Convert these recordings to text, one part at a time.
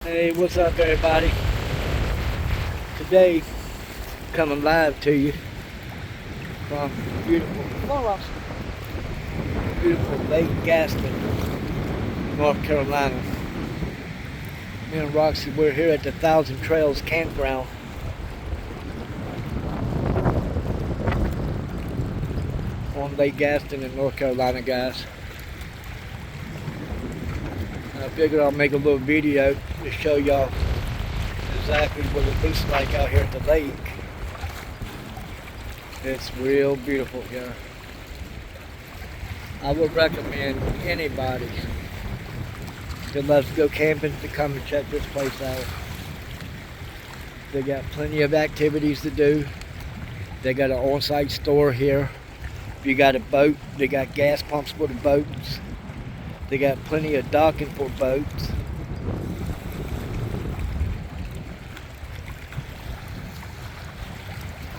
Hey, what's up, everybody? Today, coming live to you from beautiful, beautiful Lake Gaston, North Carolina. Me and Roxy, we're here at the Thousand Trails Campground on Lake Gaston in North Carolina, guys. I figured I'll make a little video to show y'all exactly what it looks like out here at the lake. It's real beautiful here. I would recommend anybody that loves to go camping to come and check this place out. They got plenty of activities to do. They got an on-site store here. If you got a boat, they got gas pumps for the boats. They got plenty of docking for boats.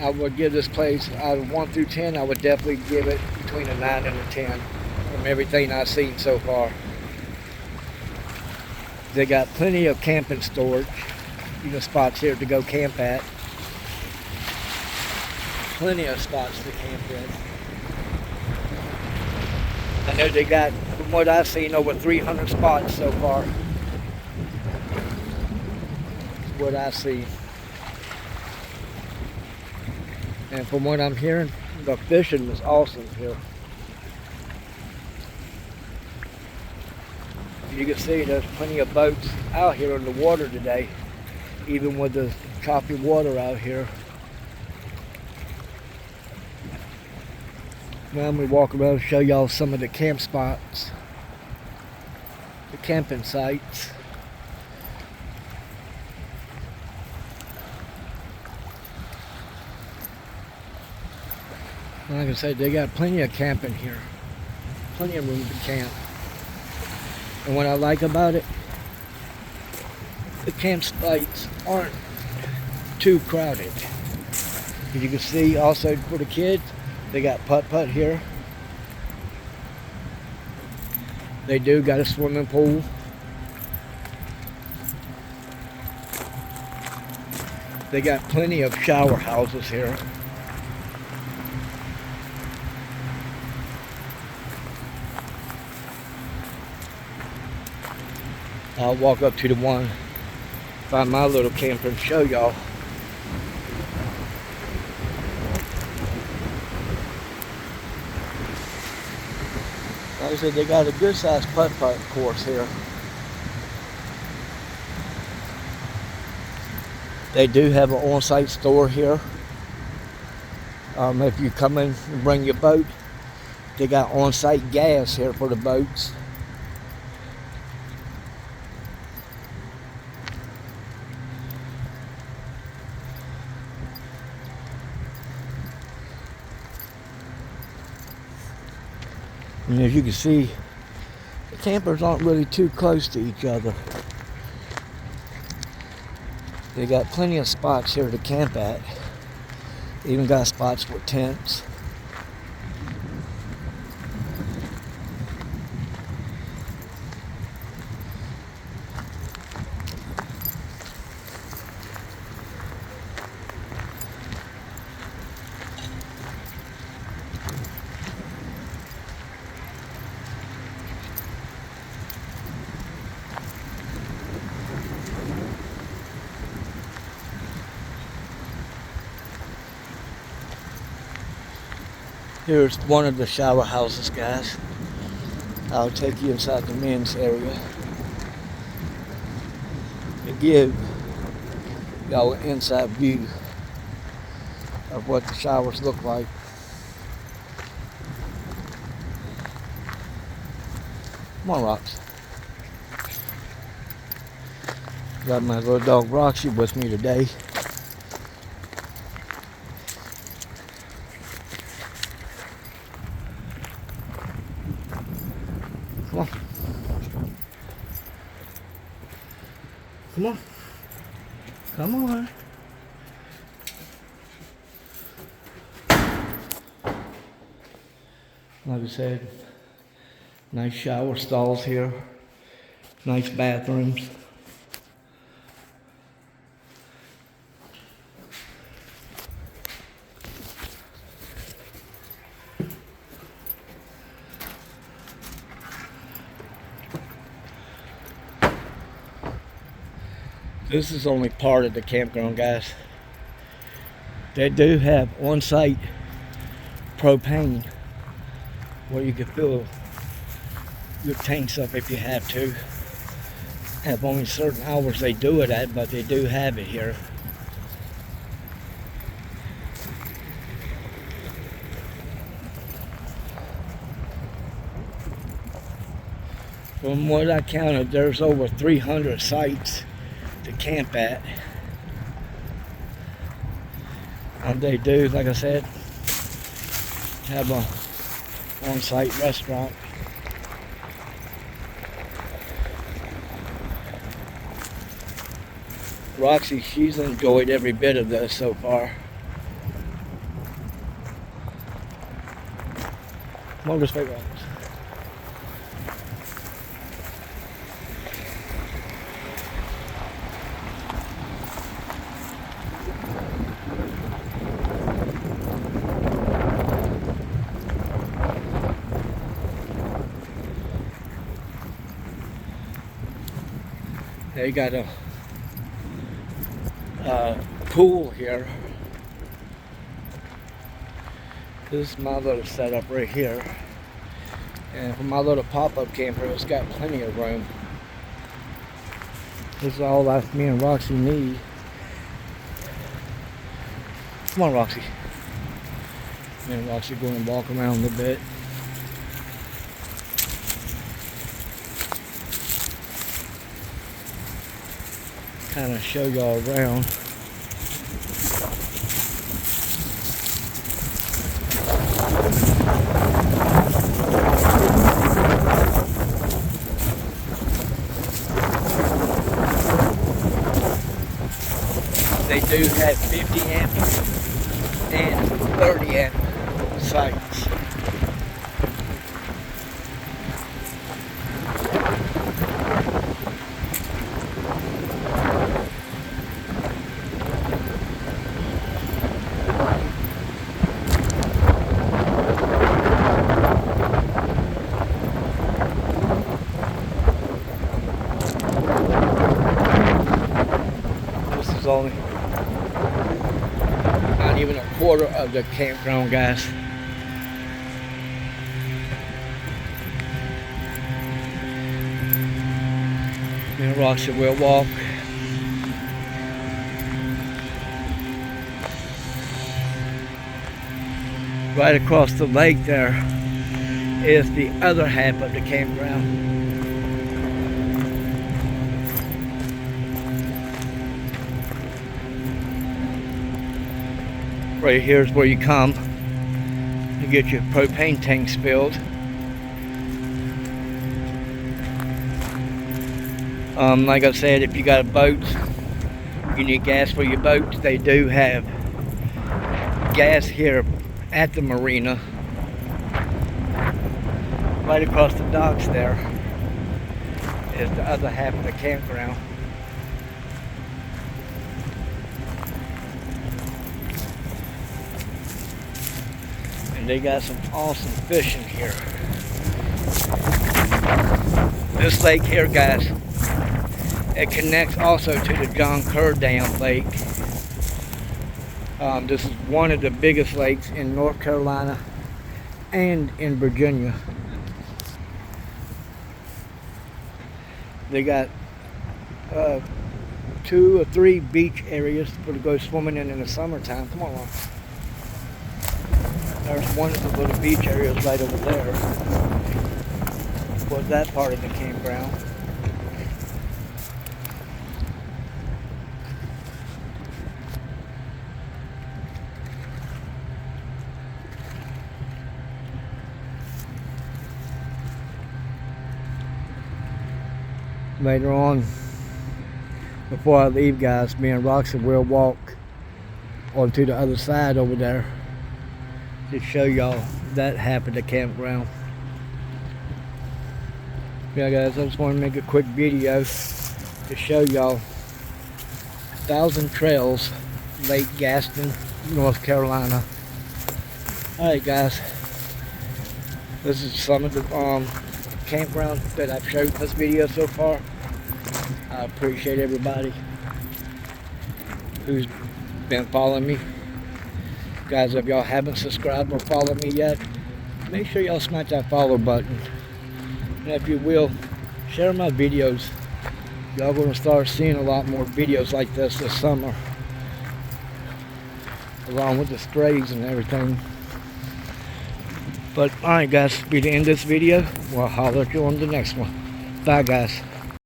I would give this place out of 1 through 10. I would definitely give it between a 9 and a 10 from everything I've seen so far. They got plenty of camping storage, spots here to go camp at. Plenty of spots to camp in. I know they got, from what I've seen, over 300 spots so far. That's what I see. And from what I'm hearing, the fishing is awesome here. You can see there's plenty of boats out here in the water today, even with the choppy water out here. Now I'm going to walk around and show y'all some of the camp spots, the camping sites. Like I said, they got plenty of camping here, plenty of room to camp. And what I like about it, the campsites aren't too crowded. As you can see, also for the kids, they got putt-putt here. They do got a swimming pool. They got plenty of shower houses here. I'll walk up to the one, find my little camper and show y'all. Like I said, they got a good sized putt-putt course here. They do have an on-site store here. If you come in and bring your boat, they got on-site gas here for the boats. And as you can see, the campers aren't really too close to each other. They got plenty of spots here to camp at. Even got spots with tents. Here's one of the shower houses, guys. I'll take you inside the men's area to give y'all an inside view of what the showers look like. Come on, Rox. Got my little dog Roxy with me today. Come on. Come on. Come on. Like I said, nice shower stalls here. Nice bathrooms. This is only part of the campground, guys. They do have on-site propane where you can fill your tanks up if you have to. Have only certain hours they do it at, but they do have it here. From what I counted, there's over 300 sites to camp at. And they do, like I said, have a on-site restaurant. Roxy, she's enjoyed every bit of this so far. Come on, just figure out. They got a pool here. This is my little setup right here. And for my little pop-up camper, it's got plenty of room. This is all that me and Roxy need. Come on, Roxy. Me and Roxy going to walk around a little bit. Kind of show y'all around. They do have 50 amp and 30 amp sites. This is only not even a quarter of the campground, guys. Me and Roxy will walk. Right across the lake there is the other half of the campground. Right here is where you come to get your propane tanks filled. Like I said, if you got a boat, you need gas for your boat. They do have gas here at the marina. Right across the docks there is the other half of the campground. And they got some awesome fishing here. This lake here, guys, it connects also to the John Kerr Dam Lake. This is one of the biggest lakes in North Carolina and in Virginia. They got 2 or 3 beach areas for to go swimming in the summertime. Come on, Ron. There's one of the little beach areas right over there. Was that part of the campground? Later on, before I leave, guys, me and Roxy will walk onto the other side over there to show y'all that half of the campground. Yeah, guys, I just want to make a quick video to show y'all 1,000 Trails, Lake Gaston, North Carolina. Alright, guys, this is some of the campground that I've showed in this video so far. I appreciate everybody. who's been following me. Guys, if y'all haven't subscribed or followed me yet, make sure y'all smash that follow button. And if you will, share my videos. Y'all gonna start seeing a lot more videos like this summer, along with the sprays and everything. But alright guys, be the end of this video. We'll holler at you on the next one. Bye guys.